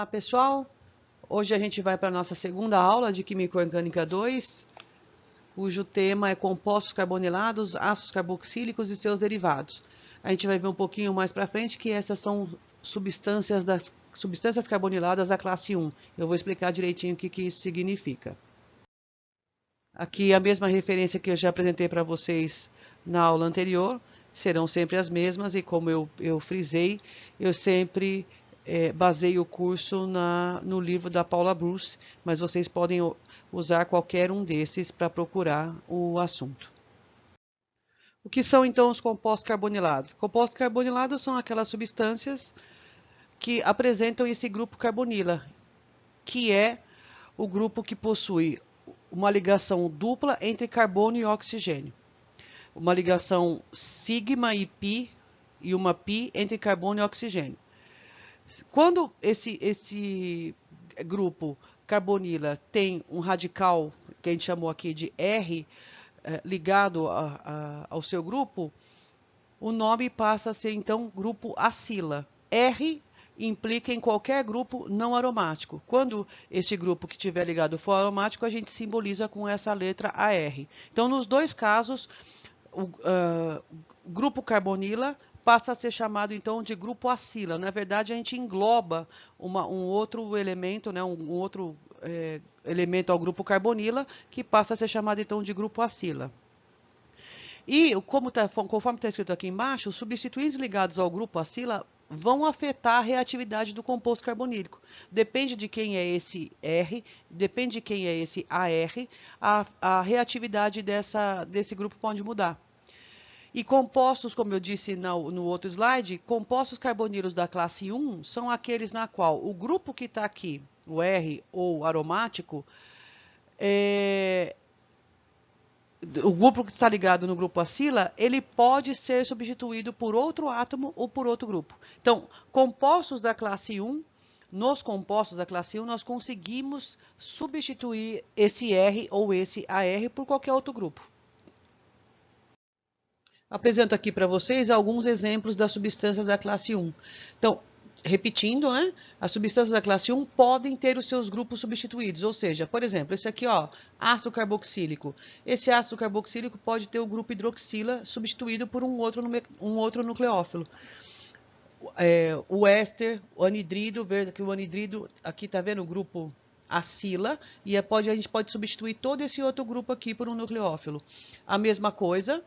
Olá, pessoal! Hoje a gente vai para a nossa segunda aula de Química Orgânica 2, cujo tema é compostos carbonilados, ácidos carboxílicos e seus derivados. A gente vai ver um pouquinho mais para frente que essas são substâncias carboniladas da classe 1. Eu vou explicar direitinho o que isso significa. Aqui a mesma referência que eu já apresentei para vocês na aula anterior, serão sempre as mesmas, e como eu frisei, eu sempre baseio o curso no livro da Paula Bruce, mas vocês podem usar qualquer um desses para procurar o assunto. O que são então os compostos carbonilados? Compostos carbonilados são aquelas substâncias que apresentam esse grupo carbonila, que é o grupo que possui uma ligação dupla entre carbono e oxigênio. Uma ligação sigma e pi, e uma pi entre carbono e oxigênio. Quando esse grupo carbonila tem um radical, que a gente chamou aqui de R, ligado ao seu grupo, o nome passa a ser então grupo acila. R implica em qualquer grupo não aromático. Quando este grupo que estiver ligado for aromático, a gente simboliza com essa letra AR. Então, nos dois casos, o grupo carbonila passa a ser chamado então de grupo acila. Na verdade, a gente engloba um outro elemento, né, um outro elemento ao grupo carbonila, que passa a ser chamado então de grupo acila. E conforme está escrito aqui embaixo, os substituintes ligados ao grupo acila vão afetar a reatividade do composto carbonílico. Depende de quem é esse R, depende de quem é esse AR, a reatividade desse grupo pode mudar. E compostos, como eu disse no outro slide, compostos carbonilos da classe 1 são aqueles na qual o grupo que está aqui, o R ou aromático, o grupo que está ligado no grupo acila, ele pode ser substituído por outro átomo ou por outro grupo. Então, compostos da classe 1, nos compostos da classe 1, nós conseguimos substituir esse R ou esse AR por qualquer outro grupo. Apresento aqui para vocês alguns exemplos das substâncias da classe 1. Então, repetindo, né? As substâncias da classe 1 podem ter os seus grupos substituídos, ou seja, por exemplo, esse aqui, ó, ácido carboxílico. Esse ácido carboxílico pode ter o grupo hidroxila substituído por um outro nucleófilo. O éster, o anidrido, veja que o anidrido, aqui está vendo o grupo acila, e a gente pode substituir todo esse outro grupo aqui por um nucleófilo. A mesma coisa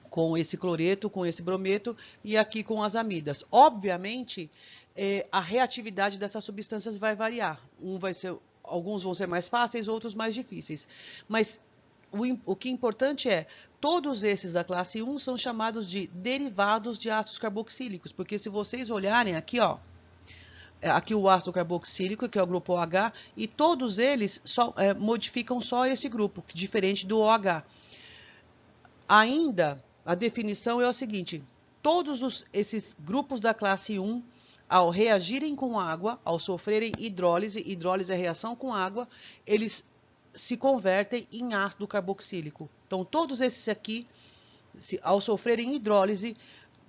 com esse cloreto, com esse brometo e aqui com as amidas. Obviamente, a reatividade dessas substâncias vai variar. Alguns vão ser mais fáceis, outros mais difíceis. Mas o que é importante é, todos esses da classe 1 são chamados de derivados de ácidos carboxílicos, porque se vocês olharem aqui, ó, aqui o ácido carboxílico, que é o grupo OH, e todos eles modificam só esse grupo, diferente do OH. Ainda, a definição é o seguinte: todos esses grupos da classe 1, ao reagirem com água, ao sofrerem hidrólise é reação com água, eles se convertem em ácido carboxílico. Então, todos esses aqui, ao sofrerem hidrólise,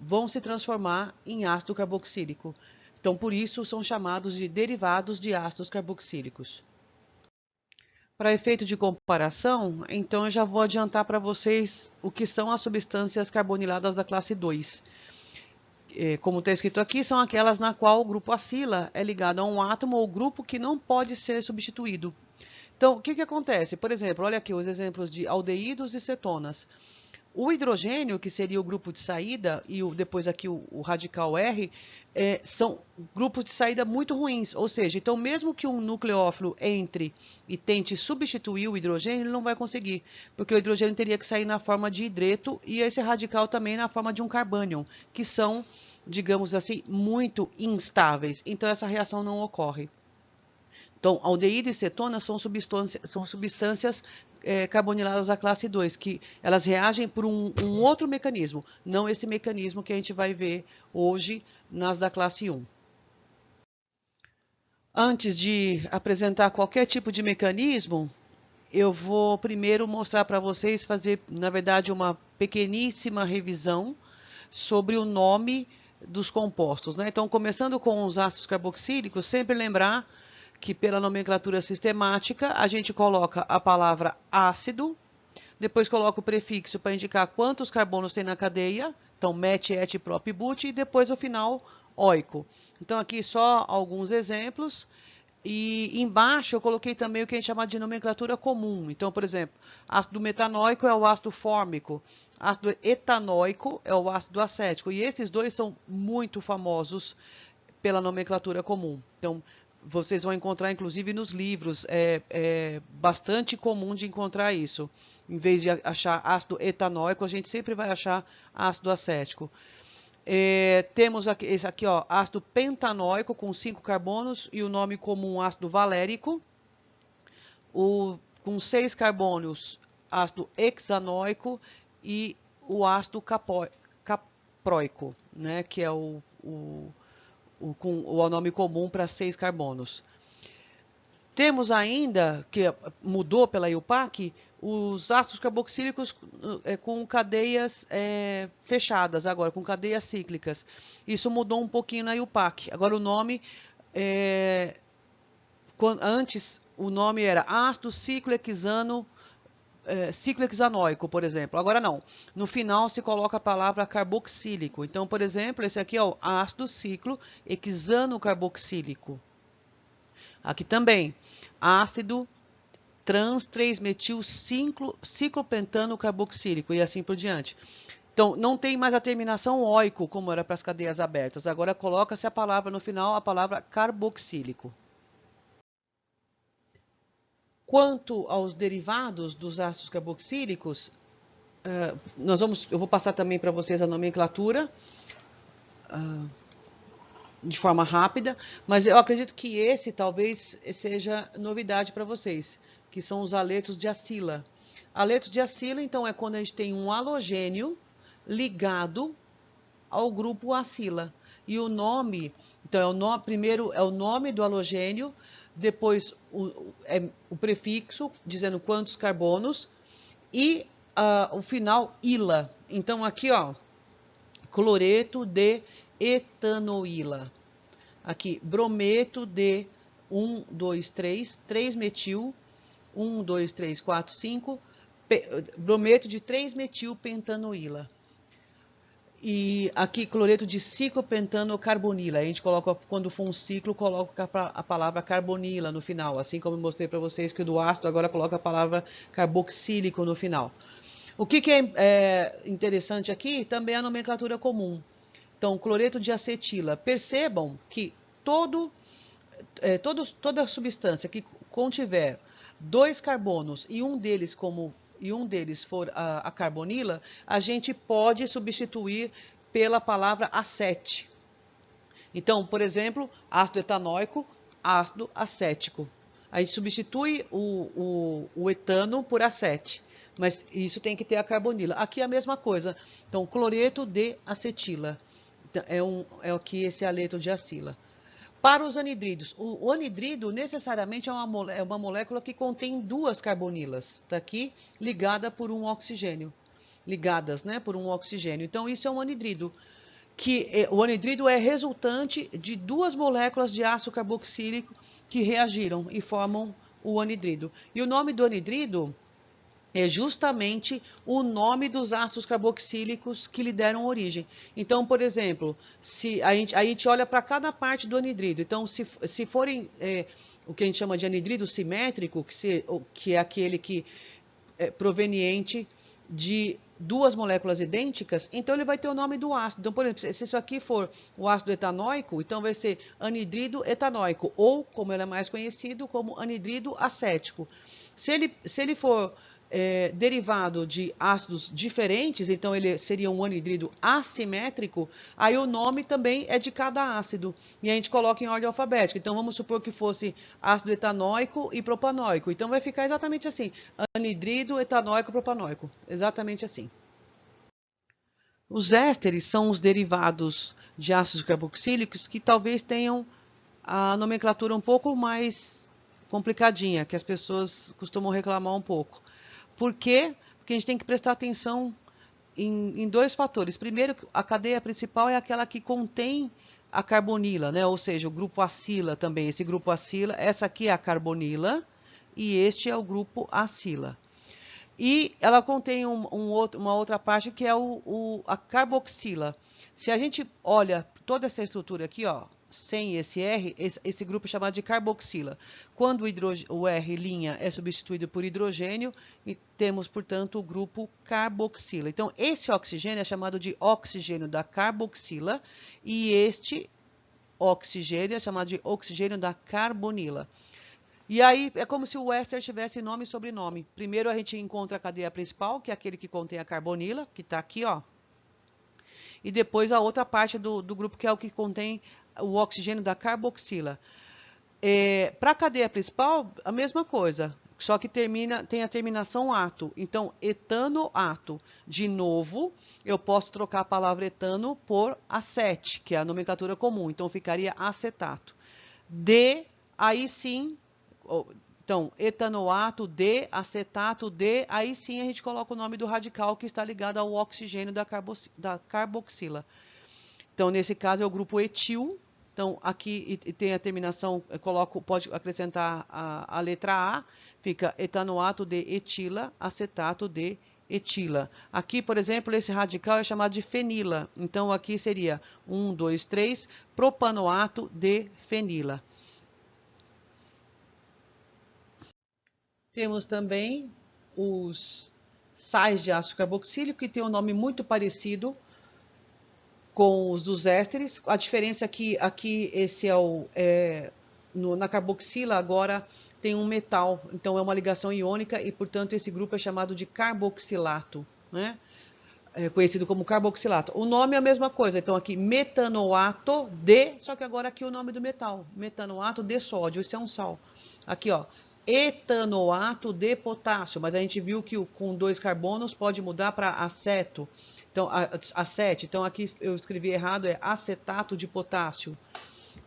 vão se transformar em ácido carboxílico. Então, por isso, são chamados de derivados de ácidos carboxílicos. Para efeito de comparação, então eu já vou adiantar para vocês o que são as substâncias carboniladas da classe 2. Como está escrito aqui, são aquelas na qual o grupo acila é ligado a um átomo ou grupo que não pode ser substituído. Então, o que acontece? Por exemplo, olha aqui os exemplos de aldeídos e cetonas. O hidrogênio, que seria o grupo de saída, e depois aqui o radical R, são grupos de saída muito ruins. Ou seja, então mesmo que um nucleófilo entre e tente substituir o hidrogênio, ele não vai conseguir, porque o hidrogênio teria que sair na forma de hidreto e esse radical também na forma de um carbânion, que são, digamos assim, muito instáveis. Então essa reação não ocorre. Então, aldeído e cetona são substâncias carboniladas da classe 2, que elas reagem por um outro mecanismo, não esse mecanismo que a gente vai ver hoje nas da classe 1. Antes de apresentar qualquer tipo de mecanismo, eu vou primeiro mostrar para vocês, fazer, na verdade, uma pequeníssima revisão sobre o nome dos compostos, né? Então, começando com os ácidos carboxílicos, sempre lembrar que pela nomenclatura sistemática, a gente coloca a palavra ácido, depois coloca o prefixo para indicar quantos carbonos tem na cadeia, então met, et, prop, but, e depois o final oico. Então aqui só alguns exemplos. E embaixo eu coloquei também o que a gente chama de nomenclatura comum. Então, por exemplo, ácido metanóico é o ácido fórmico, ácido etanóico é o ácido acético. E esses dois são muito famosos pela nomenclatura comum. Então, vocês vão encontrar, inclusive, nos livros. É bastante comum de encontrar isso. Em vez de achar ácido etanóico, a gente sempre vai achar ácido acético. Temos aqui, esse aqui, ó, ácido pentanóico com 5 carbonos e o nome comum ácido valérico. Com 6 carbonos, ácido hexanóico e o ácido caproico, né, que é o nome comum para 6 carbonos. Temos ainda, que mudou pela IUPAC, os ácidos carboxílicos com cadeias fechadas agora, com cadeias cíclicas. Isso mudou um pouquinho na IUPAC. Agora o nome, antes o nome era ácido ciclohexanoico, por exemplo. Agora não. No final se coloca a palavra carboxílico. Então, por exemplo, esse aqui é o ácido ciclohexanocarboxílico. Aqui também, ácido trans 3-metil ciclopentano carboxílico e assim por diante. Então, não tem mais a terminação oico, como era para as cadeias abertas. Agora, coloca-se a palavra no final, a palavra carboxílico. Quanto aos derivados dos ácidos carboxílicos, eu vou passar também para vocês a nomenclatura de forma rápida, mas eu acredito que esse talvez seja novidade para vocês, que são os aletos de acila. Aletos de acila, então, é quando a gente tem um halogênio ligado ao grupo acila. E o nome, então, primeiro é o nome do halogênio, depois o prefixo, dizendo quantos carbonos, e o final, ila. Então, aqui, ó, cloreto de etanoíla. Aqui, brometo de 1, 2, 3, 3-metil, 1, 2, 3, 4, 5, brometo de 3-metilpentanoíla. E aqui, cloreto de ciclopentano-carbonila. A gente coloca, quando for um ciclo, coloca a palavra carbonila no final. Assim como eu mostrei para vocês que o do ácido agora coloca a palavra carboxílico no final. O que é interessante aqui também é a nomenclatura comum. Então, cloreto de acetila. Percebam que toda substância que contiver 2 carbonos e um deles for a carbonila, a gente pode substituir pela palavra acete. Então, por exemplo, ácido etanóico, ácido acético. A gente substitui o etano por acete, mas isso tem que ter a carbonila. Aqui é a mesma coisa. Então, cloreto de acetila. É aqui esse aleto de acila. Para os anidrídeos, o anidrido necessariamente é uma molécula que contém 2 carbonilas, está aqui ligada por um oxigênio, ligadas, né, por um oxigênio. Então isso é um anidrido, o anidrido é resultante de 2 moléculas de ácido carboxílico que reagiram e formam o anidrido. E o nome do anidrido é justamente o nome dos ácidos carboxílicos que lhe deram origem. Então, por exemplo, se a gente olha para cada parte do anidrido. Então, se forem o que a gente chama de anidrido simétrico, que é aquele que é proveniente de 2 moléculas idênticas, então ele vai ter o nome do ácido. Então, por exemplo, se isso aqui for o ácido etanóico, então vai ser anidrido etanóico, ou, como ele é mais conhecido, como anidrido acético. Se ele for derivado de ácidos diferentes, então ele seria um anidrido assimétrico, aí o nome também é de cada ácido, e a gente coloca em ordem alfabética. Então vamos supor que fosse ácido etanóico e propanóico, então vai ficar exatamente assim, anidrido, etanóico, propanóico, exatamente assim. Os ésteres são os derivados de ácidos carboxílicos que talvez tenham a nomenclatura um pouco mais complicadinha, que as pessoas costumam reclamar um pouco. Por quê? Porque a gente tem que prestar atenção em dois fatores. Primeiro, a cadeia principal é aquela que contém a carbonila, né? Ou seja, o grupo acila também. Esse grupo acila, essa aqui é a carbonila e este é o grupo acila. E ela contém uma outra parte que é a carboxila. Se a gente olha toda essa estrutura aqui, ó, sem esse R, esse grupo é chamado de carboxila. Quando o R' é substituído por hidrogênio, e temos, portanto, o grupo carboxila. Então, esse oxigênio é chamado de oxigênio da carboxila e este oxigênio é chamado de oxigênio da carbonila. E aí é como se o éster tivesse nome e sobrenome. Primeiro a gente encontra a cadeia principal, que é aquele que contém a carbonila, que está aqui, ó. E depois a outra parte do grupo, que é o que contém o oxigênio da carboxila. Para a cadeia principal, a mesma coisa, só que tem a terminação ato. Então, etanoato. De novo, eu posso trocar a palavra etano por acete, que é a nomenclatura comum. Então, ficaria acetato. Aí sim, então, etanoato de, acetato de, aí sim a gente coloca o nome do radical que está ligado ao oxigênio da carboxila. Então, nesse caso é o grupo etil. Então, aqui tem a terminação, pode acrescentar a letra A, fica etanoato de etila, acetato de etila. Aqui, por exemplo, esse radical é chamado de fenila. Então, aqui seria 1, 2, 3, propanoato de fenila. Temos também os sais de ácido carboxílico, que tem um nome muito parecido com os dos ésteres. A diferença é que aqui esse na carboxila agora tem um metal, então é uma ligação iônica e, portanto, esse grupo é chamado de carboxilato, né? É conhecido como carboxilato. O nome é a mesma coisa, então aqui metanoato de, só que agora aqui o nome do metal, metanoato de sódio, isso é um sal. Aqui, ó, etanoato de potássio, mas a gente viu que com 2 carbonos pode mudar para aceto. Então, acete, então aqui eu escrevi errado, é acetato de potássio.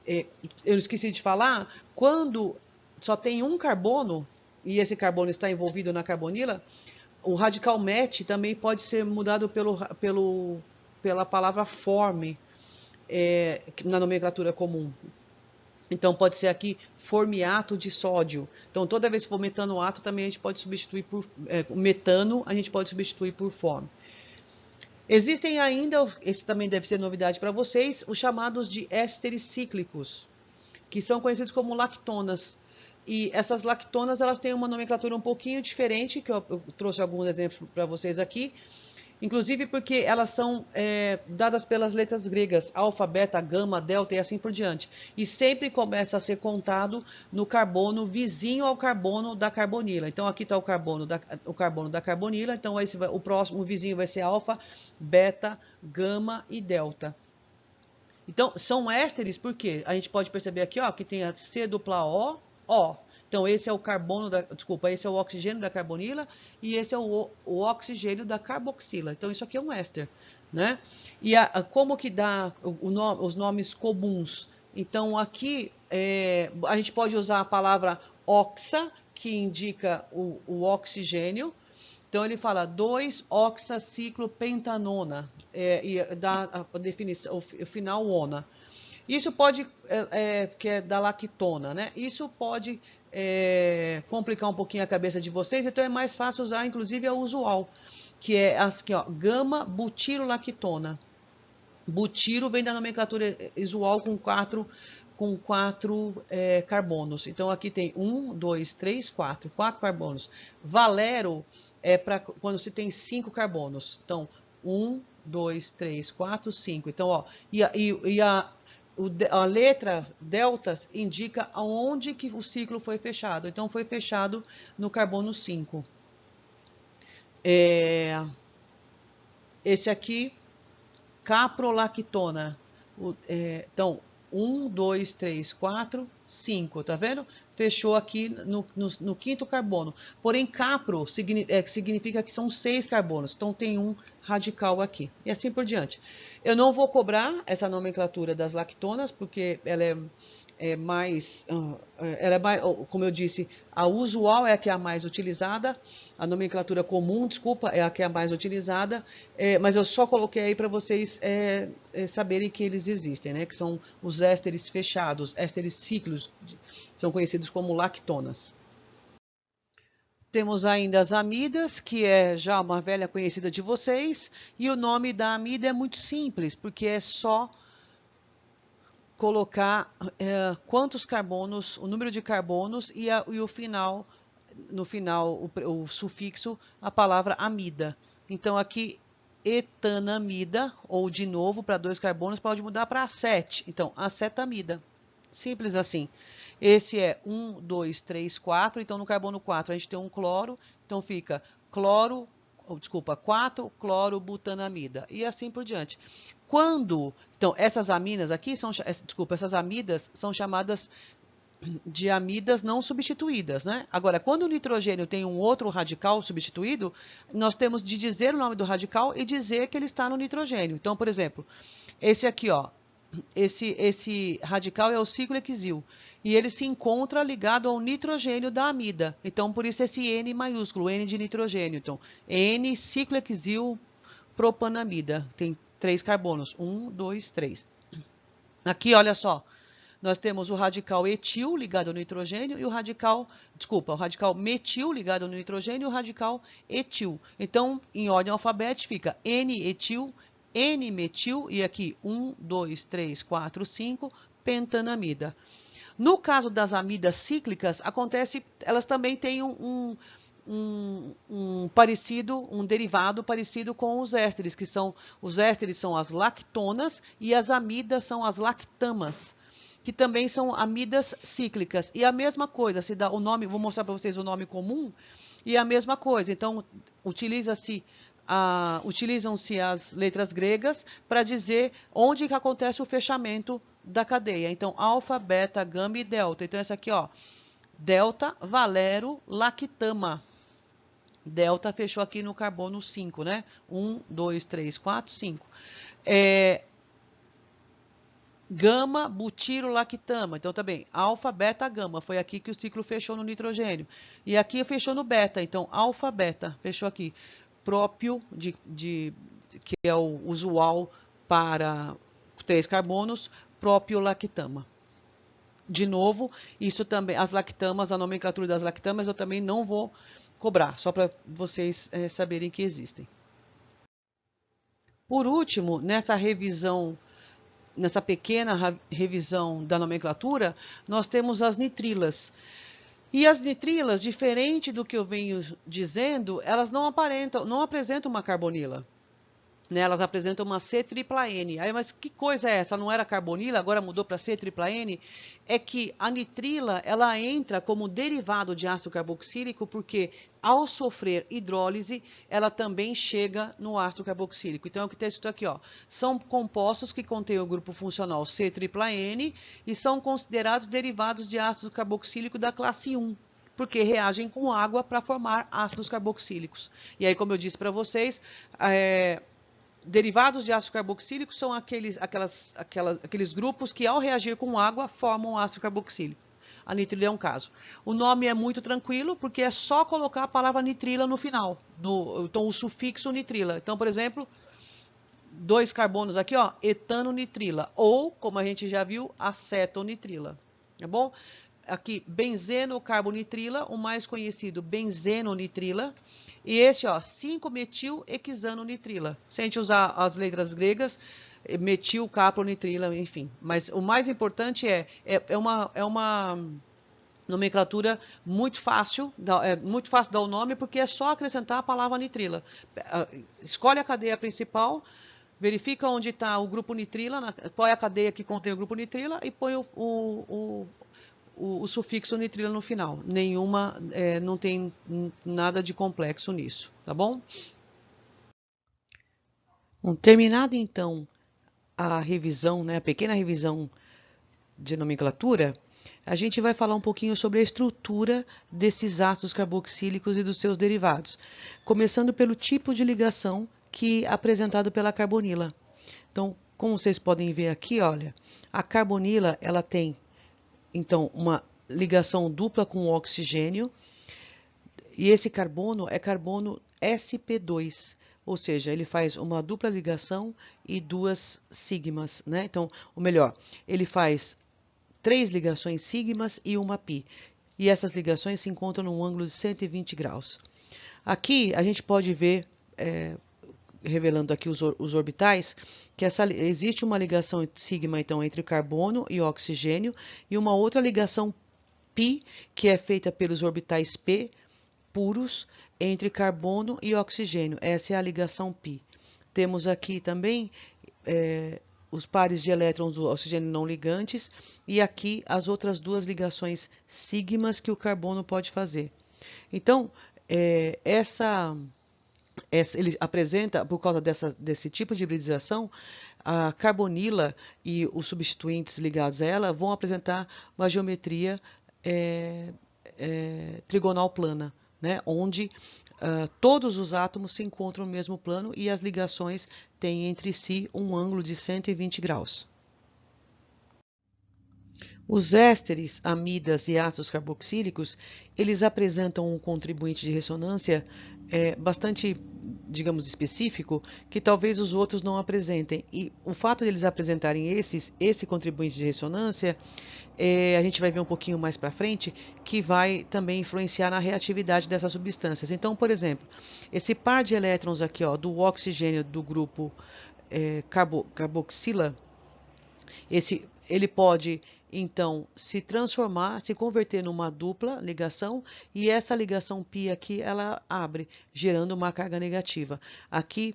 Eu esqueci de falar, quando só tem um carbono, e esse carbono está envolvido na carbonila, o radical MET também pode ser mudado pela palavra forme, na nomenclatura comum. Então, pode ser aqui formiato de sódio. Então, toda vez que for metanoato, também a gente pode substituir por metano, a gente pode substituir por forme. Existem ainda, esse também deve ser novidade para vocês, os chamados de ésteres cíclicos, que são conhecidos como lactonas. E essas lactonas, elas têm uma nomenclatura um pouquinho diferente, que eu trouxe alguns exemplos para vocês aqui, inclusive porque elas são dadas pelas letras gregas, alfa, beta, gama, delta e assim por diante. E sempre começa a ser contado no carbono vizinho ao carbono da carbonila. Então, aqui está o carbono da carbonila, então o vizinho vai ser alfa, beta, gama e delta. Então, são ésteres porque a gente pode perceber aqui, ó, que tem a C dupla O, O. Então, esse é o esse é o oxigênio da carbonila e esse é o oxigênio da carboxila. Então, isso aqui é um éster, né? E como que dá os nomes comuns? Então, aqui a gente pode usar a palavra oxa, que indica o oxigênio. Então, ele fala 2-oxaciclopentanona, e dá a definição, o final ona. Isso pode, que é da lactona, né? Isso pode complicar um pouquinho a cabeça de vocês, então é mais fácil usar, inclusive, a usual, que é aqui, ó, gama-butirolactona. Butiro vem da nomenclatura usual com quatro carbonos. Então, aqui tem 1, 2, 3, 4 carbonos. Valero é para quando se tem 5 carbonos. Então, 1, 2, 3, 4, 5. Então, ó, a letra delta indica aonde que o ciclo foi fechado. Então, foi fechado no carbono 5. Esse aqui, caprolactona. Então, 1, 2, 3, 4, 5, tá vendo? Fechou aqui no quinto carbono. Porém, capro significa que são 6 carbonos. Então, tem um radical aqui. E assim por diante. Eu não vou cobrar essa nomenclatura das lactonas, porque ela ela é mais, como eu disse, a usual é a que é a mais utilizada, a nomenclatura comum, desculpa, é a que é a mais utilizada, mas eu só coloquei aí para vocês saberem que eles existem, né? Que são os ésteres fechados, ésteres cíclicos, são conhecidos como lactonas. Temos ainda as amidas, que é já uma velha conhecida de vocês, e o nome da amida é muito simples, porque é só colocar quantos carbonos, o número de carbonos e o final, no final, o sufixo, a palavra amida. Então, aqui, etanamida, ou de novo, para 2 carbonos, pode mudar para acete. Então, acetamida. Simples assim. Esse é 1, 2, 3, 4. Então, no carbono 4, a gente tem um cloro. Então, fica 4-clorobutanamida. E assim por diante. Então, essas aminas aqui essas amidas são chamadas de amidas não substituídas, né? Agora, quando o nitrogênio tem um outro radical substituído, nós temos de dizer o nome do radical e dizer que ele está no nitrogênio. Então, por exemplo, esse aqui, ó, esse radical é o ciclohexil e ele se encontra ligado ao nitrogênio da amida. Então, por isso esse N maiúsculo, N de nitrogênio. Então, N ciclohexil propanamida. Tem 3 carbonos. 1, 2, 3. Aqui, olha só. Nós temos o radical etil ligado ao nitrogênio e o radical metil ligado ao nitrogênio e o radical etil. Então, em ordem alfabética, fica N-etil, N-metil e aqui 1, 2, 3, 4, 5, pentanamida. No caso das amidas cíclicas, elas também têm um derivado parecido com os ésteres, os ésteres são as lactonas e as amidas são as lactamas, que também são amidas cíclicas. E a mesma coisa, se dá o nome, vou mostrar para vocês o nome comum, e a mesma coisa. Então, utilizam-se as letras gregas para dizer onde que acontece o fechamento da cadeia. Então, alfa, beta, gama e delta. Então, essa aqui, ó, delta, valero, lactama. Delta fechou aqui no carbono 5, né? 1, 2, 3, 4, 5. Gama, butirolactama. Então, também, alfa, beta, gama. Foi aqui que o ciclo fechou no nitrogênio. E aqui fechou no beta. Então, alfa, beta. Fechou aqui. Próprio, que é o usual para 3 carbonos, propiolactama. De novo, isso também, as lactamas, a nomenclatura das lactamas, eu também não vou cobrar, só para vocês saberem que existem. Por último, nessa pequena revisão da nomenclatura, nós temos as nitrilas. E as nitrilas, diferente do que eu venho dizendo, elas não apresentam uma carbonila. Né? Elas apresentam uma C-tripla-N. Aí, mas que coisa é essa? Não era carbonila, agora mudou para C-tripla-N? É que a nitrila, ela entra como derivado de ácido carboxílico, porque ao sofrer hidrólise, ela também chega no ácido carboxílico. Então, é o que está escrito aqui, ó. São compostos que contêm o grupo funcional C-tripla-N e são considerados derivados de ácido carboxílico da classe 1. Porque reagem com água para formar ácidos carboxílicos. E aí, como eu disse para vocês, derivados de ácido carboxílico são aqueles grupos que, ao reagir com água, formam ácido carboxílico. A nitrila é um caso. O nome é muito tranquilo, porque é só colocar a palavra nitrila no final. Então, o sufixo nitrila. Então, por exemplo, 2 carbonos aqui, ó, etanonitrila. Ou, como a gente já viu, acetonitrila. Tá bom? Aqui, benzenocarbonitrila, o mais conhecido, benzenonitrila. E esse, ó, 5-metil-hexanonitrila. Se a gente usar as letras gregas, metil, capronitrila, enfim. Mas o mais importante é uma nomenclatura muito fácil dar o nome, porque é só acrescentar a palavra nitrila. Escolhe a cadeia principal, verifica onde está o grupo nitrila, qual é a cadeia que contém o grupo nitrila e põe o sufixo nitrila no final. Não tem nada de complexo nisso, tá bom? Bom, terminada então a revisão, né, a pequena revisão de nomenclatura, a gente vai falar um pouquinho sobre a estrutura desses ácidos carboxílicos e dos seus derivados, começando pelo tipo de ligação que é apresentado pela carbonila. Então, como vocês podem ver aqui, olha, a carbonila ela tem então, uma ligação dupla com oxigênio, e esse carbono é carbono sp2, ou seja, ele faz uma dupla ligação e duas sigmas, né? Então, ou melhor, ele faz 3 ligações sigmas e uma pi. E essas ligações se encontram num ângulo de 120 graus. Aqui a gente pode ver, revelando aqui os orbitais, que existe uma ligação sigma então entre carbono e oxigênio e uma outra ligação pi, que é feita pelos orbitais p puros entre carbono e oxigênio. Essa é a ligação pi. Temos aqui também os pares de elétrons do oxigênio não ligantes e aqui as outras duas ligações sigmas que o carbono pode fazer. Então, ele apresenta, por causa desse tipo de hibridização, a carbonila e os substituintes ligados a ela vão apresentar uma geometria trigonal plana, né? Onde todos os átomos se encontram no mesmo plano e as ligações têm entre si um ângulo de 120 graus. Os ésteres, amidas e ácidos carboxílicos, eles apresentam um contribuinte de ressonância bastante, digamos, específico, que talvez os outros não apresentem. E o fato de eles apresentarem esse contribuinte de ressonância, a gente vai ver um pouquinho mais para frente, que vai também influenciar na reatividade dessas substâncias. Então, por exemplo, esse par de elétrons aqui, ó, do oxigênio do grupo carboxila, ele pode então se transformar, se converter numa dupla ligação e essa ligação π aqui ela abre, gerando uma carga negativa. Aqui,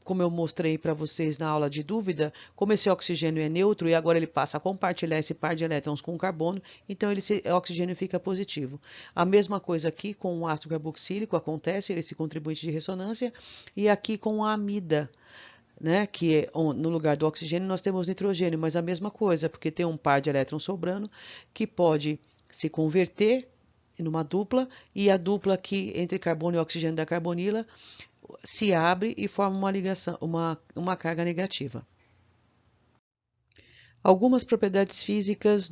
como eu mostrei para vocês na aula de dúvida, como esse oxigênio é neutro e agora ele passa a compartilhar esse par de elétrons com o carbono, então esse oxigênio fica positivo. A mesma coisa aqui com o ácido carboxílico acontece, esse contribuinte de ressonância, e aqui com a amida, né, que no lugar do oxigênio nós temos nitrogênio, mas a mesma coisa, porque tem um par de elétrons sobrando que pode se converter numa dupla e a dupla aqui entre carbono e oxigênio da carbonila se abre e forma uma ligação, uma carga negativa. Algumas propriedades físicas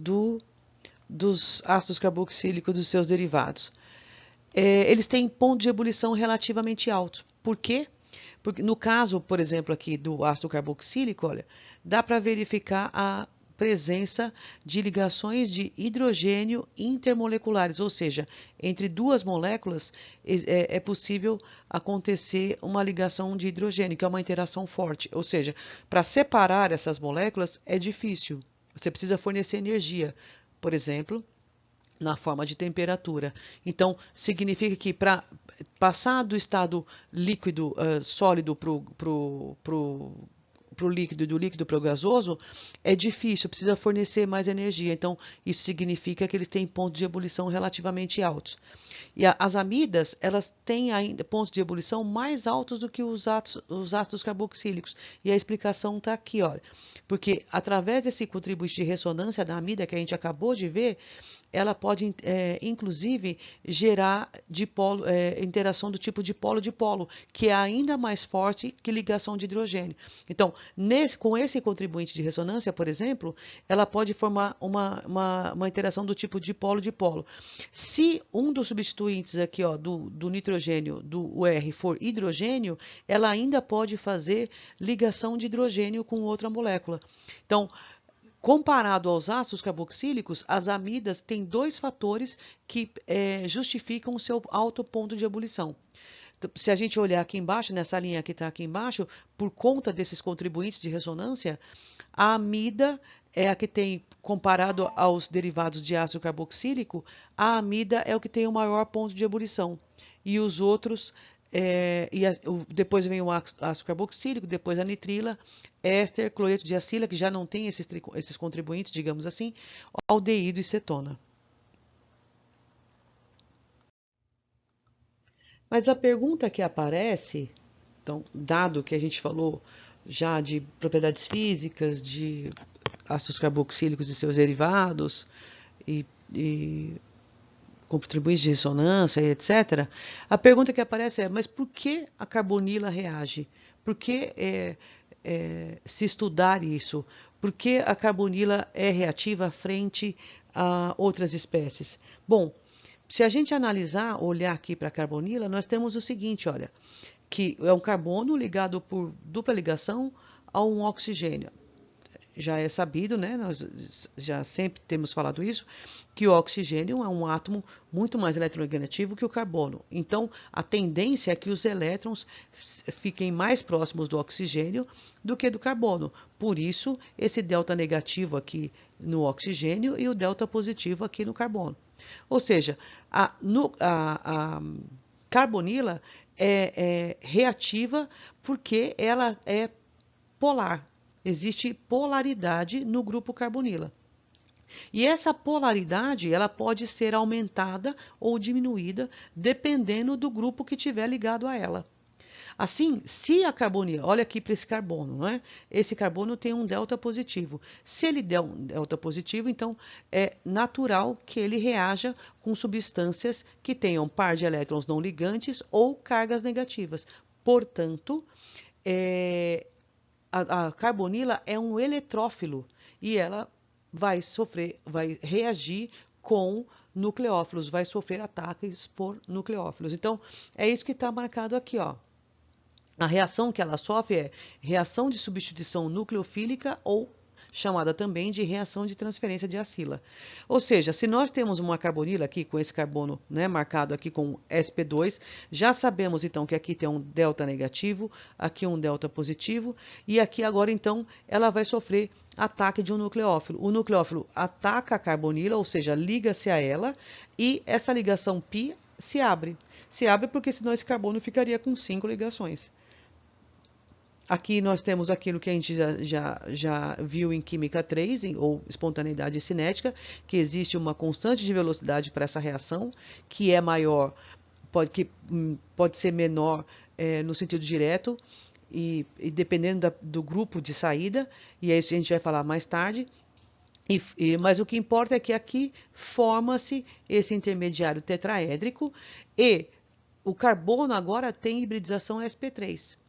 dos ácidos carboxílicos e dos seus derivados. Eles têm ponto de ebulição relativamente alto. Por quê? Porque no caso, por exemplo, aqui do ácido carboxílico, olha, dá para verificar a presença de ligações de hidrogênio intermoleculares, ou seja, entre duas moléculas é possível acontecer uma ligação de hidrogênio, que é uma interação forte. Ou seja, para separar essas moléculas é difícil. Você precisa fornecer energia, por exemplo, na forma de temperatura. Então, significa que para passar do estado líquido, sólido para o líquido, do líquido para o gasoso, é difícil, precisa fornecer mais energia. Então, isso significa que eles têm pontos de ebulição relativamente altos. E as amidas, elas têm ainda pontos de ebulição mais altos do que os ácidos carboxílicos. E a explicação está aqui, olha. Porque através desse contribuinte de ressonância da amida que a gente acabou de ver, ela pode, inclusive, gerar interação do tipo dipolo-dipolo, que é ainda mais forte que ligação de hidrogênio. Então, com esse contribuinte de ressonância, por exemplo, ela pode formar uma interação do tipo dipolo-dipolo. Se um dos substituintes aqui, ó, do nitrogênio, do UR, for hidrogênio, ela ainda pode fazer ligação de hidrogênio com outra molécula. Então, comparado aos ácidos carboxílicos, as amidas têm dois fatores que justificam o seu alto ponto de ebulição. Se a gente olhar aqui embaixo, nessa linha que está aqui embaixo, por conta desses contribuintes de ressonância, a amida é a que tem, comparado aos derivados de ácido carboxílico, a amida é o que tem o maior ponto de ebulição. E os outros, depois vem o ácido carboxílico, depois a nitrila, éster, cloreto de acila, que já não tem esses contribuintes, digamos assim, aldeído e cetona. Mas a pergunta que aparece, então, dado que a gente falou já de propriedades físicas, de ácidos carboxílicos e seus derivados, e contribuintes de ressonância, etc., a pergunta que aparece é, mas por que a carbonila reage? Por que se estudar isso? Por que a carbonila é reativa frente outras espécies? Bom, se a gente analisar, olhar aqui para a carbonila, nós temos o seguinte, olha, que é um carbono ligado por dupla ligação a um oxigênio. Já é sabido, né? Nós já sempre temos falado isso, que o oxigênio é um átomo muito mais eletronegativo que o carbono. Então, a tendência é que os elétrons fiquem mais próximos do oxigênio do que do carbono. Por isso, esse delta negativo aqui no oxigênio e o delta positivo aqui no carbono. Ou seja, a carbonila é reativa porque ela é polar. Existe polaridade no grupo carbonila. E essa polaridade, ela pode ser aumentada ou diminuída dependendo do grupo que estiver ligado a ela. Assim, se a carbonila, olha aqui para esse carbono, não é? Esse carbono tem um delta positivo. Se ele der um delta positivo, então é natural que ele reaja com substâncias que tenham par de elétrons não ligantes ou cargas negativas. Portanto, a carbonila é um eletrófilo e ela vai reagir com nucleófilos, vai sofrer ataques por nucleófilos. Então, é isso que está marcado aqui, ó. A reação que ela sofre é reação de substituição nucleofílica ou chamada também de reação de transferência de acila. Ou seja, se nós temos uma carbonila aqui com esse carbono, né, marcado aqui com sp2, já sabemos então que aqui tem um delta negativo, aqui um delta positivo, e aqui agora então ela vai sofrer ataque de um nucleófilo. O nucleófilo ataca a carbonila, ou seja, liga-se a ela, e essa ligação π se abre. Se abre porque senão esse carbono ficaria com 5 ligações. Aqui nós temos aquilo que a gente já viu em Química 3, ou espontaneidade cinética, que existe uma constante de velocidade para essa reação, que é maior, pode ser menor no sentido direto, e dependendo do grupo de saída, e é isso que a gente vai falar mais tarde. Mas o que importa é que aqui forma-se esse intermediário tetraédrico, e o carbono agora tem hibridização sp3.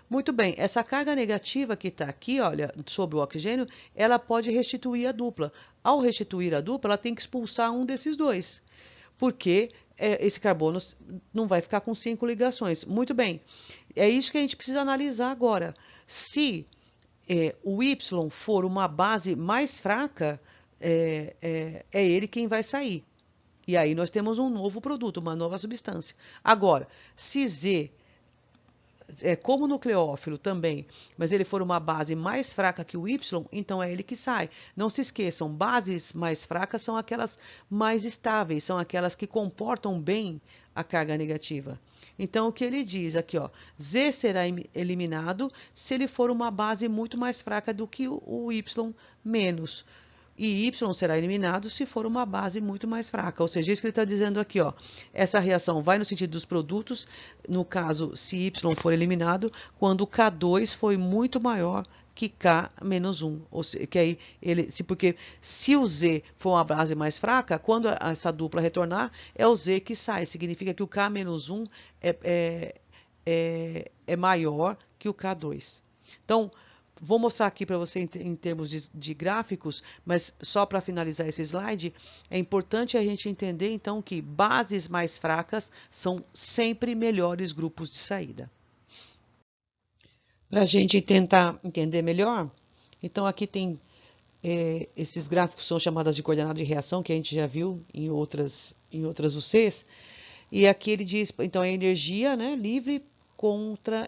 Muito bem, essa carga negativa que está aqui, olha, sobre o oxigênio, ela pode restituir a dupla. Ao restituir a dupla, ela tem que expulsar um desses dois, porque esse carbono não vai ficar com 5 ligações. Muito bem, é isso que a gente precisa analisar agora. Se o Y for uma base mais fraca, é ele quem vai sair. E aí nós temos um novo produto, uma nova substância. Agora, se Z como nucleófilo também, mas ele for uma base mais fraca que o Y, então é ele que sai. Não se esqueçam, bases mais fracas são aquelas mais estáveis, são aquelas que comportam bem a carga negativa. Então, o que ele diz aqui, ó, Z será eliminado se ele for uma base muito mais fraca do que o Y menos. E Y será eliminado se for uma base muito mais fraca. Ou seja, isso que ele está dizendo aqui, ó. Essa reação vai no sentido dos produtos, no caso, se Y for eliminado, quando K2 foi muito maior que K menos 1. Ou seja, que aí porque se o Z for uma base mais fraca, quando essa dupla retornar, é o Z que sai. Significa que o K menos 1 é maior que o K2. Então, vou mostrar aqui para você em termos de gráficos, mas só para finalizar esse slide, é importante a gente entender, então, que bases mais fracas são sempre melhores grupos de saída. Para a gente tentar entender melhor, então aqui tem esses gráficos são chamadas de coordenadas de reação, que a gente já viu em outras UCs, e aqui ele diz, então, a energia, né, livre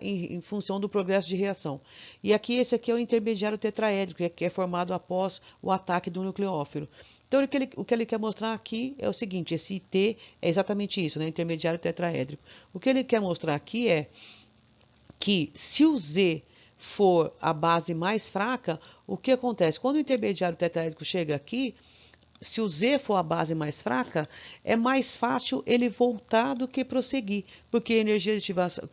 em função do progresso de reação. E aqui, esse aqui é o intermediário tetraédrico, que é formado após o ataque do nucleófilo. Então, o que ele quer mostrar aqui é o seguinte, esse IT é exatamente isso, né, intermediário tetraédrico. O que ele quer mostrar aqui é que se o Z for a base mais fraca, o que acontece? Quando o intermediário tetraédrico chega aqui, se o Z for a base mais fraca, é mais fácil ele voltar do que prosseguir, porque a energia de ativação,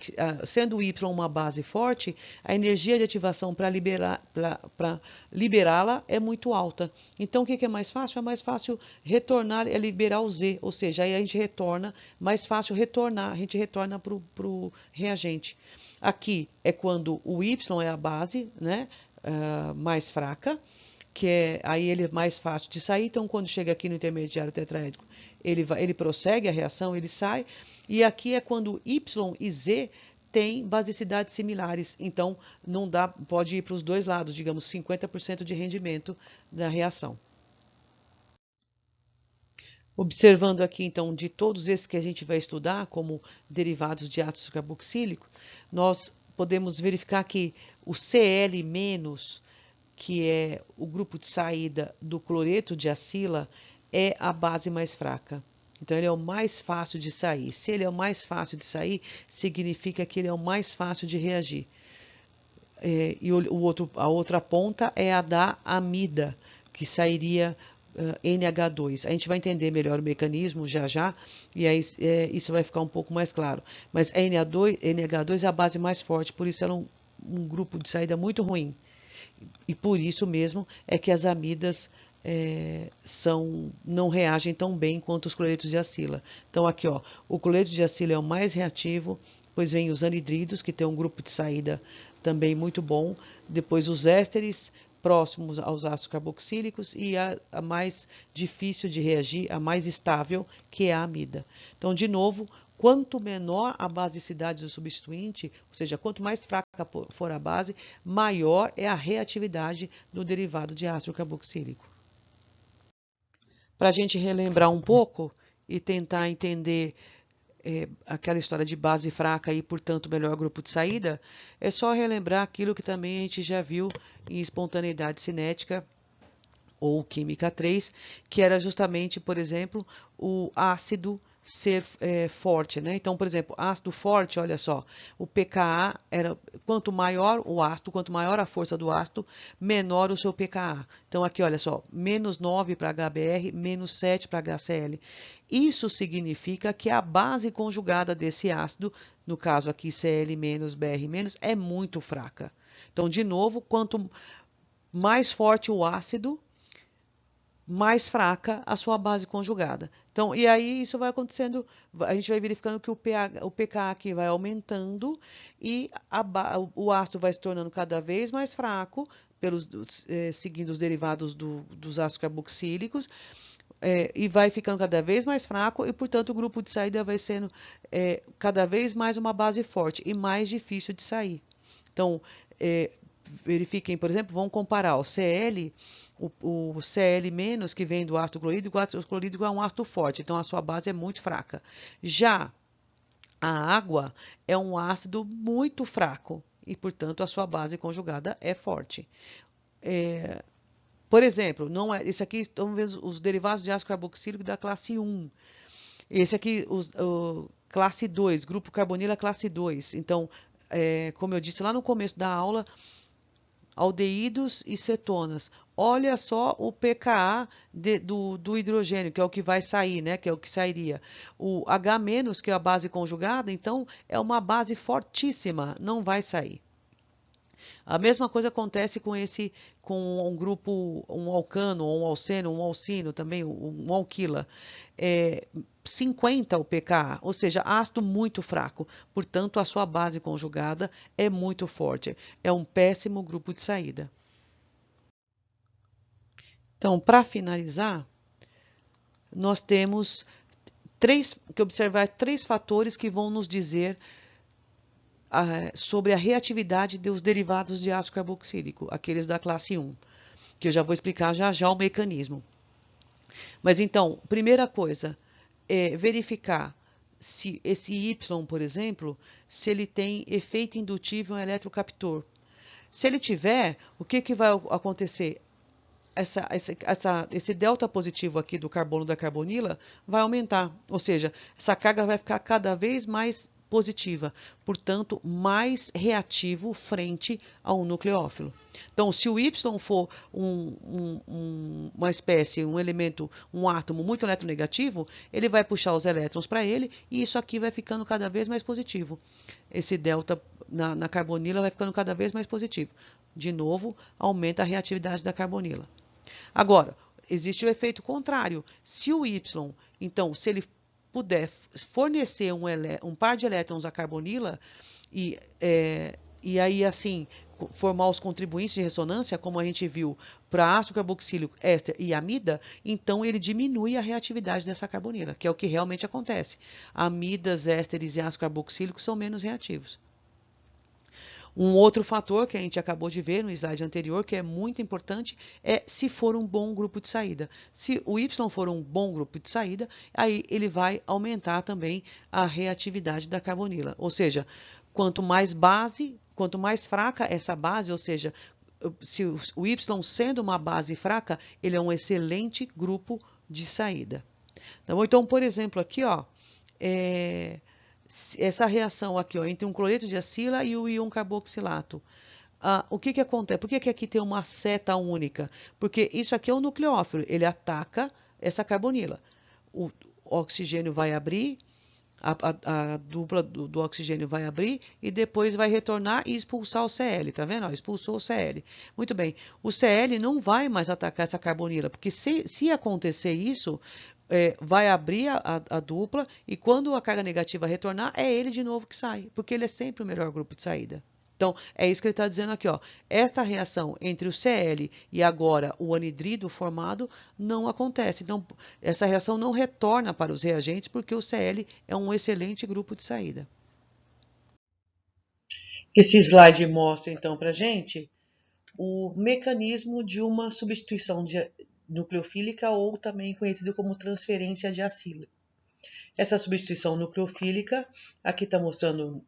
sendo o Y uma base forte, a energia de ativação para liberá-la é muito alta. Então, o que é mais fácil? É mais fácil retornar, liberar o Z, ou seja, aí a gente retorna, mais fácil retornar, a gente retorna para o reagente. Aqui é quando o Y é a base, né, mais fraca, aí ele é mais fácil de sair. Então, quando chega aqui no intermediário tetraédrico, ele prossegue a reação, ele sai. E aqui é quando Y e Z têm basicidades similares. Então, não dá, pode ir para os dois lados, digamos, 50% de rendimento da reação. Observando aqui, então, de todos esses que a gente vai estudar como derivados de ácido carboxílico, nós podemos verificar que o Cl-, que é o grupo de saída do cloreto de acila, é a base mais fraca. Então, ele é o mais fácil de sair. Se ele é o mais fácil de sair, significa que ele é o mais fácil de reagir. E a outra ponta é a da amida, que sairia NH2. A gente vai entender melhor o mecanismo já, e aí isso vai ficar um pouco mais claro. Mas a NH2 é a base mais forte, por isso ela é um grupo de saída muito ruim. E por isso mesmo é que as amidas não reagem tão bem quanto os cloretos de acila. Então aqui, ó, o cloreto de acila é o mais reativo, depois vem os anidridos, que tem um grupo de saída também muito bom, depois os ésteres próximos aos ácidos carboxílicos e a mais difícil de reagir, a mais estável, que é a amida. Então, de novo, quanto menor a basicidade do substituinte, ou seja, quanto mais fraca for a base, maior é a reatividade do derivado de ácido carboxílico. Para a gente relembrar um pouco e tentar entender aquela história de base fraca e, portanto, melhor grupo de saída, é só relembrar aquilo que também a gente já viu em espontaneidade cinética ou química 3, que era justamente, por exemplo, o ácido ser forte, né? Então, por exemplo, ácido forte, olha só, o pKa era, quanto maior o ácido, quanto maior a força do ácido, menor o seu pKa. Então, aqui, olha só, menos 9 para HBr, menos 7 para HCl. Isso significa que a base conjugada desse ácido, no caso aqui Cl-, Br-, é muito fraca. Então, de novo, quanto mais forte o ácido, mais fraca a sua base conjugada. Então, e aí isso vai acontecendo, a gente vai verificando que o pKa aqui vai aumentando e o ácido vai se tornando cada vez mais fraco, seguindo os derivados dos ácidos carboxílicos, e vai ficando cada vez mais fraco e, portanto, o grupo de saída vai sendo cada vez mais uma base forte e mais difícil de sair. Então, verifiquem, por exemplo, vamos comparar o Cl, o Cl- que vem do ácido clorídrico, o ácido clorídrico é um ácido forte, então a sua base é muito fraca. Já a água é um ácido muito fraco e, portanto, a sua base conjugada é forte. Por exemplo, esse aqui, vamos ver os derivados de ácido carboxílico da classe 1. Esse aqui, classe 2, grupo carbonila classe 2. Então, como eu disse lá no começo da aula, aldeídos e cetonas. Olha só o pKa do hidrogênio, que é o que vai sair, né? Que é o que sairia. O H-, que é a base conjugada, então é uma base fortíssima, não vai sair. A mesma coisa acontece com um grupo, um alcano, ou um alceno, um alcino também, um alquila. 50 o pKa, ou seja, ácido muito fraco. Portanto, a sua base conjugada é muito forte. É um péssimo grupo de saída. Então, para finalizar, nós temos que observar três fatores que vão nos dizer sobre a reatividade dos derivados de ácido carboxílico, aqueles da classe 1, que eu já vou explicar já o mecanismo. Mas então, primeira coisa, é verificar se esse Y, por exemplo, se ele tem efeito indutivo em eletrocaptor. Se ele tiver, o que vai acontecer? Esse delta positivo aqui do carbono da carbonila vai aumentar, ou seja, essa carga vai ficar cada vez mais positiva, portanto, mais reativo frente ao nucleófilo. Então, se o Y for uma espécie, um elemento, um átomo muito eletronegativo, ele vai puxar os elétrons para ele e isso aqui vai ficando cada vez mais positivo. Esse delta na carbonila vai ficando cada vez mais positivo. De novo, aumenta a reatividade da carbonila. Agora, existe o efeito contrário. Se o Y, então, se ele puder fornecer um par de elétrons à carbonila, e aí, assim, formar os contribuintes de ressonância, como a gente viu para ácido carboxílico, éster e amida, então ele diminui a reatividade dessa carbonila, que é o que realmente acontece. Amidas, ésteres e ácido carboxílico são menos reativos. Um outro fator que a gente acabou de ver no slide anterior, que é muito importante, é se for um bom grupo de saída. Se o Y for um bom grupo de saída, aí ele vai aumentar também a reatividade da carbonila. Ou seja, quanto mais fraca essa base, ou seja, se o Y sendo uma base fraca, ele é um excelente grupo de saída. Então, por exemplo, aqui, ó, essa reação aqui, ó, entre um cloreto de acila e o íon carboxilato. O que acontece? Por que aqui tem uma seta única? Porque isso aqui é um nucleófilo, ele ataca essa carbonila. O oxigênio vai abrir, a dupla do oxigênio vai abrir e depois vai retornar e expulsar o Cl, tá vendo? Ó, expulsou o Cl. Muito bem, o Cl não vai mais atacar essa carbonila, porque se acontecer isso, vai abrir a dupla e quando a carga negativa retornar, é ele de novo que sai, porque ele é sempre o melhor grupo de saída. Então, é isso que ele está dizendo aqui, ó. Esta reação entre o Cl e agora o anidrido formado não acontece. Então, essa reação não retorna para os reagentes porque o Cl é um excelente grupo de saída. Esse slide mostra, então, para a gente o mecanismo de uma substituição nucleofílica ou também conhecido como transferência de acila. Essa substituição nucleofílica, aqui está mostrando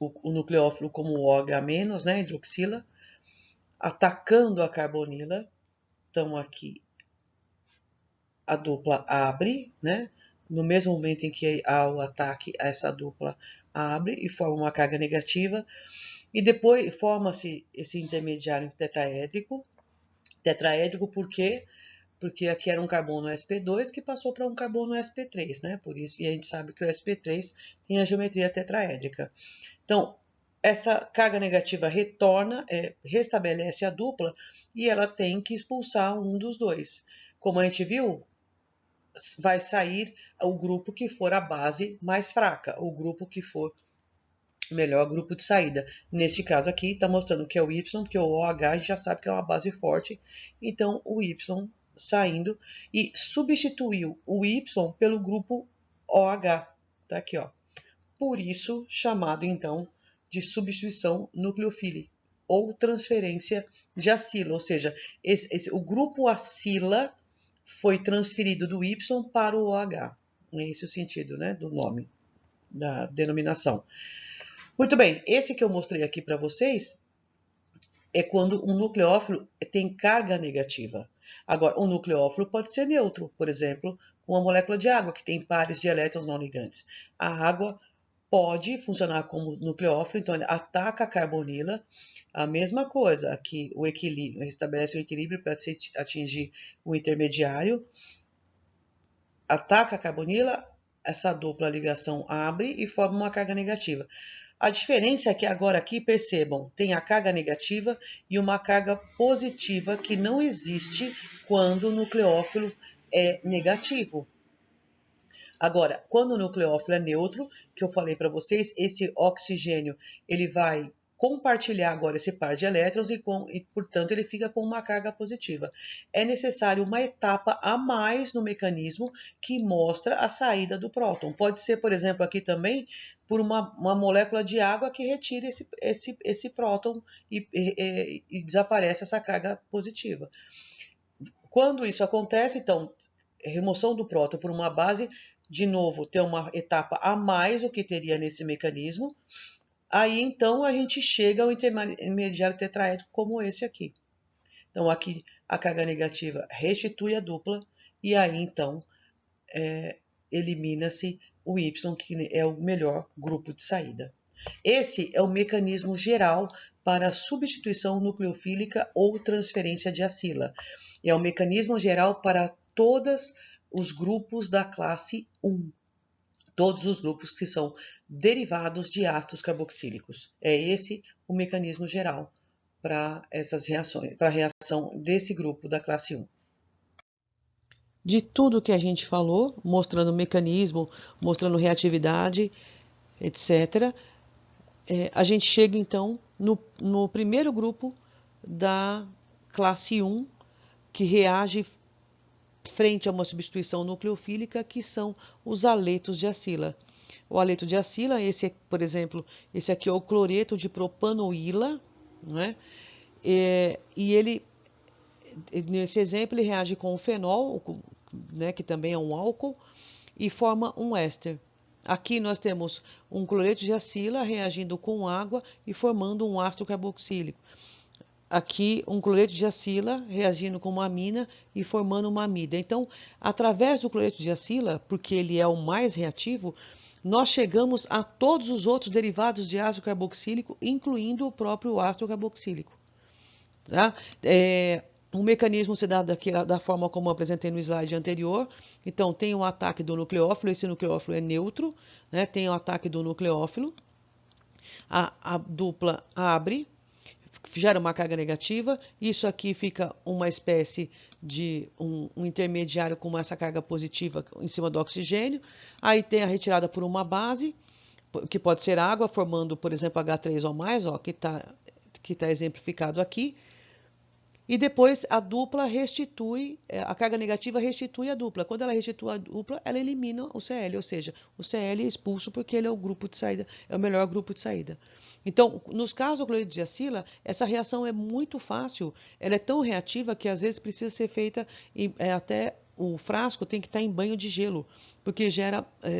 o nucleófilo como OH-, né, hidroxila, atacando a carbonila. Então, aqui a dupla abre, né? No mesmo momento em que há o ataque, essa dupla abre e forma uma carga negativa. E depois forma-se esse intermediário tetraédrico. Tetraédrico por quê? Porque aqui era um carbono sp2 que passou para um carbono sp3, né? Por isso, e a gente sabe que o sp3 tem a geometria tetraédrica. Então, essa carga negativa retorna, restabelece a dupla e ela tem que expulsar um dos dois. Como a gente viu, vai sair o grupo que for a base mais fraca, o grupo que for melhor grupo de saída. Neste caso aqui, está mostrando que é o Y, porque o OH a gente já sabe que é uma base forte, então o Y saindo e substituiu o Y pelo grupo OH, tá aqui, ó. Por isso, chamado então de substituição nucleofílica ou transferência de acila, ou seja, o grupo acila foi transferido do Y para o OH. É esse o sentido, né, do nome, da denominação. Muito bem, esse que eu mostrei aqui para vocês é quando um nucleófilo tem carga negativa. Agora, um nucleófilo pode ser neutro, por exemplo, uma molécula de água que tem pares de elétrons não ligantes. A água pode funcionar como nucleófilo, então ele ataca a carbonila. A mesma coisa, aqui o equilíbrio, estabelece o equilíbrio para atingir o intermediário. Ataca a carbonila, essa dupla ligação abre e forma uma carga negativa. A diferença é que agora aqui, percebam, tem a carga negativa e uma carga positiva que não existe quando o nucleófilo é negativo. Agora, quando o nucleófilo é neutro, que eu falei para vocês, esse oxigênio ele vai compartilhar agora esse par de elétrons e, portanto, ele fica com uma carga positiva. É necessário uma etapa a mais no mecanismo que mostra a saída do próton. Pode ser, por exemplo, aqui também, por uma molécula de água que retira esse próton e desaparece essa carga positiva. Quando isso acontece, então, remoção do próton por uma base, de novo, tem uma etapa a mais do que teria nesse mecanismo. Aí, então, a gente chega ao intermediário tetraédrico como esse aqui. Então, aqui a carga negativa restitui a dupla e aí, então, elimina-se o Y, que é o melhor grupo de saída. Esse é o mecanismo geral para a substituição nucleofílica ou transferência de acila. É o mecanismo geral para todos os grupos da classe 1. Todos os grupos que são derivados de ácidos carboxílicos. É esse o mecanismo geral para essas reações, para a reação desse grupo da classe 1. De tudo que a gente falou, mostrando o mecanismo, mostrando reatividade, etc., a gente chega então no primeiro grupo da classe 1, que reage frente a uma substituição nucleofílica, que são os aletos de acila. O aleto de acila, por exemplo, esse aqui é o cloreto de propanoíla, né? E ele, nesse exemplo, ele reage com o fenol, né, que também é um álcool, e forma um éster. Aqui nós temos um cloreto de acila reagindo com água e formando um ácido carboxílico. Aqui um cloreto de acila reagindo com uma amina e formando uma amida. Então, através do cloreto de acila, porque ele é o mais reativo, nós chegamos a todos os outros derivados de ácido carboxílico, incluindo o próprio ácido carboxílico. Tá? O mecanismo se dá da forma como eu apresentei no slide anterior. Então, tem o ataque do nucleófilo, esse nucleófilo é neutro, né? Tem o ataque do nucleófilo, a dupla abre, gera uma carga negativa, isso aqui fica uma espécie de um intermediário com essa carga positiva em cima do oxigênio, aí tem a retirada por uma base, que pode ser água, formando, por exemplo, H3 ou mais, ó, que tá exemplificado aqui. E depois a dupla restitui, a carga negativa restitui a dupla. Quando ela restitui a dupla, ela elimina o Cl, ou seja, o Cl é expulso porque ele é o grupo de saída, é o melhor grupo de saída. Então, nos casos do cloreto de acila, essa reação é muito fácil, ela é tão reativa que às vezes precisa ser feita, até o frasco tem que estar em banho de gelo, porque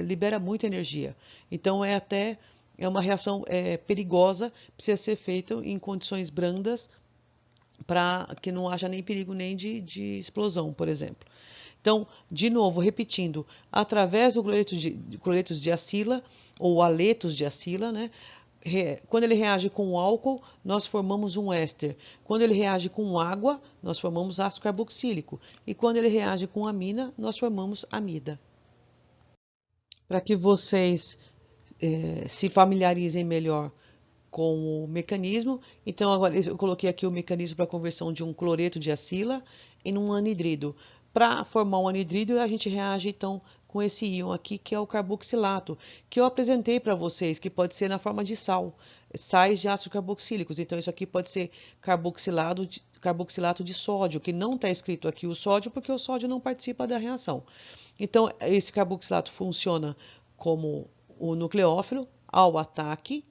libera muita energia. Então, é uma reação perigosa, precisa ser feita em condições brandas, para que não haja nem perigo nem de explosão, por exemplo. Então, de novo, repetindo, através do cloretos de acila, ou aletos de acila, né? Quando ele reage com álcool, nós formamos um éster. Quando ele reage com água, nós formamos ácido carboxílico. E quando ele reage com amina, nós formamos amida. Para que vocês se familiarizem melhor com o mecanismo. Então, agora eu coloquei aqui o mecanismo para conversão de um cloreto de acila em um anidrido. Para formar um anidrido, a gente reage então com esse íon aqui, que é o carboxilato, que eu apresentei para vocês, que pode ser na forma de sais de ácido carboxílicos. Então, isso aqui pode ser carboxilato de sódio, que não está escrito aqui o sódio, porque o sódio não participa da reação. Então, esse carboxilato funciona como o nucleófilo ao ataque,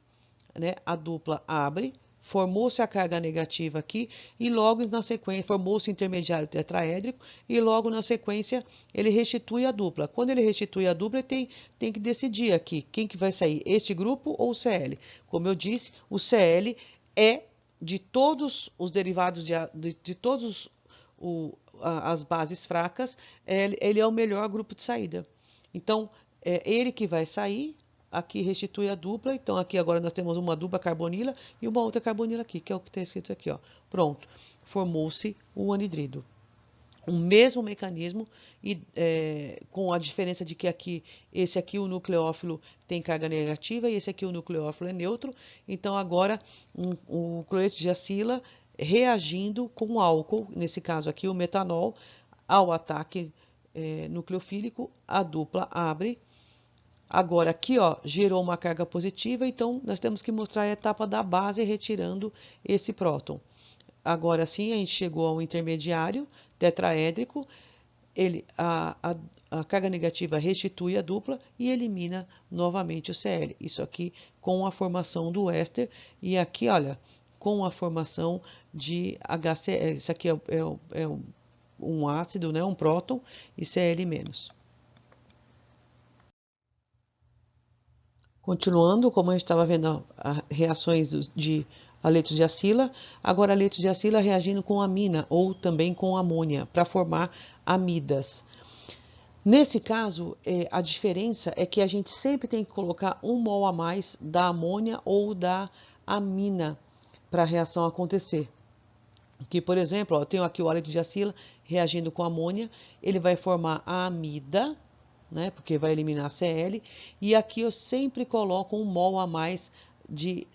né, a dupla abre, formou-se a carga negativa aqui e logo na sequência formou-se o intermediário tetraédrico e logo na sequência ele restitui a dupla. Quando ele restitui a dupla, tem que decidir aqui quem que vai sair, este grupo ou o Cl. Como eu disse, o Cl é de todos os derivados de todos as bases fracas, ele é o melhor grupo de saída. Então, é ele que vai sair. Aqui restitui a dupla, então aqui agora nós temos uma dupla carbonila e uma outra carbonila aqui, que é o que está escrito aqui, ó. Pronto, formou-se o anidrido. O mesmo mecanismo, e com a diferença de que esse aqui o nucleófilo tem carga negativa e esse aqui o nucleófilo é neutro. Então agora o cloreto de acila reagindo com álcool, nesse caso aqui o metanol, ao ataque nucleofílico, a dupla abre. Agora, aqui, ó, gerou uma carga positiva, então nós temos que mostrar a etapa da base retirando esse próton. Agora sim, a gente chegou ao intermediário tetraédrico, a carga negativa restitui a dupla e elimina novamente o Cl. Isso aqui com a formação do éster e aqui, olha, com a formação de HCl. Isso aqui é um ácido, né, um próton e Cl-. Continuando, como a gente estava vendo as reações de aletos de acila, agora aletos de acila reagindo com amina ou também com amônia para formar amidas. Nesse caso, a diferença é que a gente sempre tem que colocar 1 mol a mais da amônia ou da amina para a reação acontecer. Aqui, por exemplo, ó, eu tenho aqui o aleto de acila reagindo com amônia, ele vai formar a amida, né, porque vai eliminar Cl, e aqui eu sempre coloco 1 mol a mais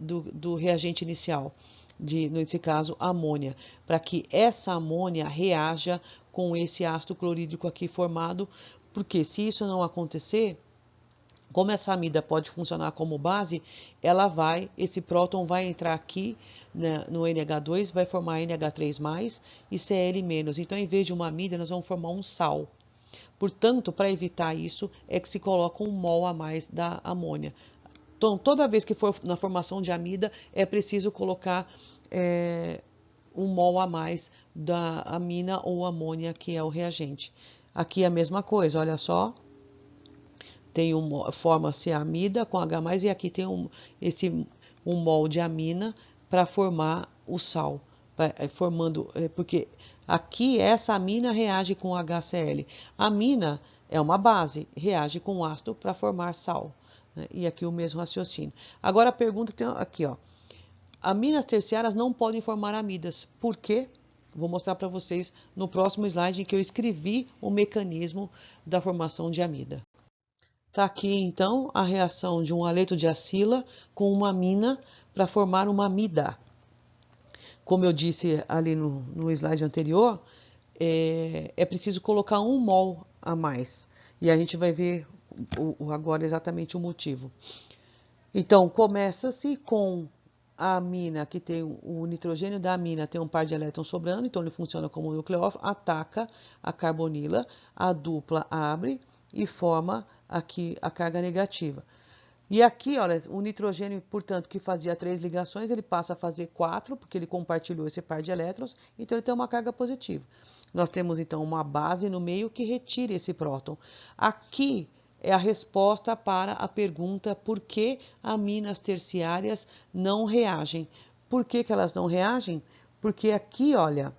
do reagente inicial, nesse caso amônia, para que essa amônia reaja com esse ácido clorídrico aqui formado, porque se isso não acontecer, Como essa amida pode funcionar como base, esse próton vai entrar aqui, né, no NH2, vai formar NH3+, e Cl-. Então, em vez de uma amida, nós vamos formar um sal. Portanto, para evitar isso, é que se coloca um mol a mais da amônia. Então, toda vez que for na formação de amida, é preciso colocar um mol a mais da amina ou amônia, que é o reagente. Aqui é a mesma coisa, olha só. Forma-se a amida com H+, e aqui tem um mol de amina para formar o sal. Porque aqui essa amina reage com HCl. A amina é uma base, reage com ácido para formar sal. Né? E aqui o mesmo raciocínio. Agora a pergunta tem aqui, ó. Aminas terciárias não podem formar amidas. Por quê? Vou mostrar para vocês no próximo slide em que eu escrevi o mecanismo da formação de amida. Está aqui, então, a reação de um aleto de acila com uma amina para formar uma amida. Como eu disse ali no slide anterior, é preciso colocar um mol a mais. E a gente vai ver agora exatamente o motivo. Então, começa-se com a amina, que tem o nitrogênio da amina, tem um par de elétrons sobrando, então ele funciona como nucleófilo, ataca a carbonila, a dupla abre e forma aqui a carga negativa. E aqui, olha, o nitrogênio, portanto, que fazia 3 ligações, ele passa a fazer 4, porque ele compartilhou esse par de elétrons, então ele tem uma carga positiva. Nós temos, então, uma base no meio que retira esse próton. Aqui é a resposta para a pergunta por que aminas terciárias não reagem. Por que elas não reagem? Porque aqui, olha,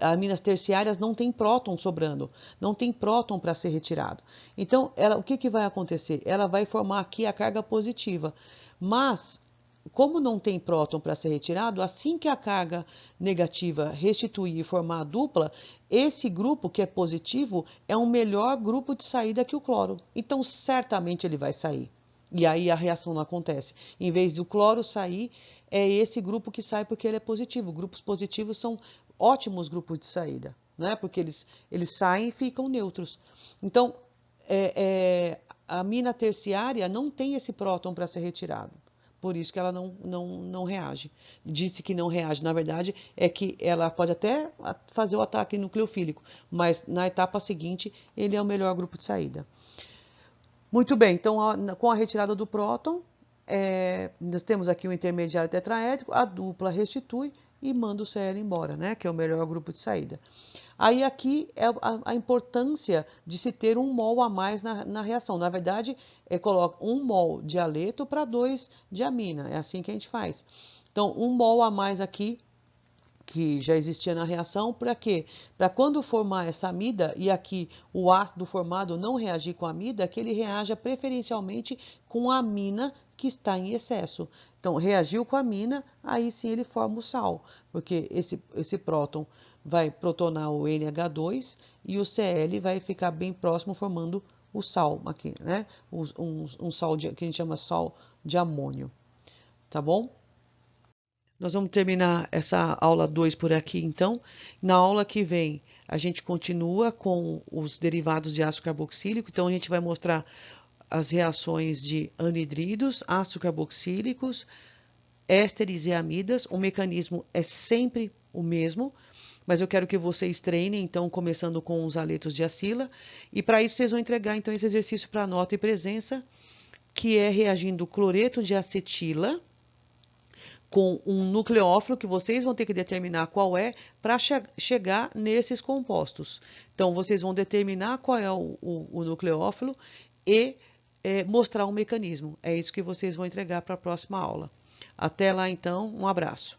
aminas terciárias não tem próton sobrando, não tem próton para ser retirado. Então, o que vai acontecer? Ela vai formar aqui a carga positiva, mas como não tem próton para ser retirado, assim que a carga negativa restituir e formar a dupla, esse grupo que é positivo é um melhor grupo de saída que o cloro. Então, certamente ele vai sair. E aí a reação não acontece. Em vez do cloro sair, é esse grupo que sai porque ele é positivo. Grupos positivos são ótimos grupos de saída, né? Porque eles saem e ficam neutros. Então, a amina terciária não tem esse próton para ser retirado. Por isso que ela não reage. Disse que não reage. Na verdade, é que ela pode até fazer o ataque nucleofílico, mas na etapa seguinte, ele é o melhor grupo de saída. Muito bem, então, com a retirada do próton, nós temos aqui o intermediário tetraédrico, a dupla restitui e manda o Cl embora, né? Que é o melhor grupo de saída. Aí aqui é a importância de se ter um mol a mais na reação. Na verdade, coloca 1 mol de aleto para 2 de amina. É assim que a gente faz. Então, 1 mol a mais aqui, que já existia na reação, para quê? Para quando formar essa amida e aqui o ácido formado não reagir com a amida, que ele reaja preferencialmente com a amina que está em excesso. Então, reagiu com a amina, aí sim ele forma o sal, porque esse próton vai protonar o NH2 e o Cl vai ficar bem próximo formando o sal aqui, né? Um sal que a gente chama sal de amônio, tá bom? Nós vamos terminar essa aula 2 por aqui, então. Na aula que vem, a gente continua com os derivados de ácido carboxílico. Então, a gente vai mostrar as reações de anidridos, ácidos carboxílicos, ésteres e amidas. O mecanismo é sempre o mesmo, mas eu quero que vocês treinem, então, começando com os aletos de acila. E para isso, vocês vão entregar, então, esse exercício para nota e presença, que é reagindo cloreto de acetila com um nucleófilo, que vocês vão ter que determinar qual é, para chegar nesses compostos. Então, vocês vão determinar qual é o nucleófilo e mostrar um mecanismo. É isso que vocês vão entregar para a próxima aula. Até lá, então, um abraço.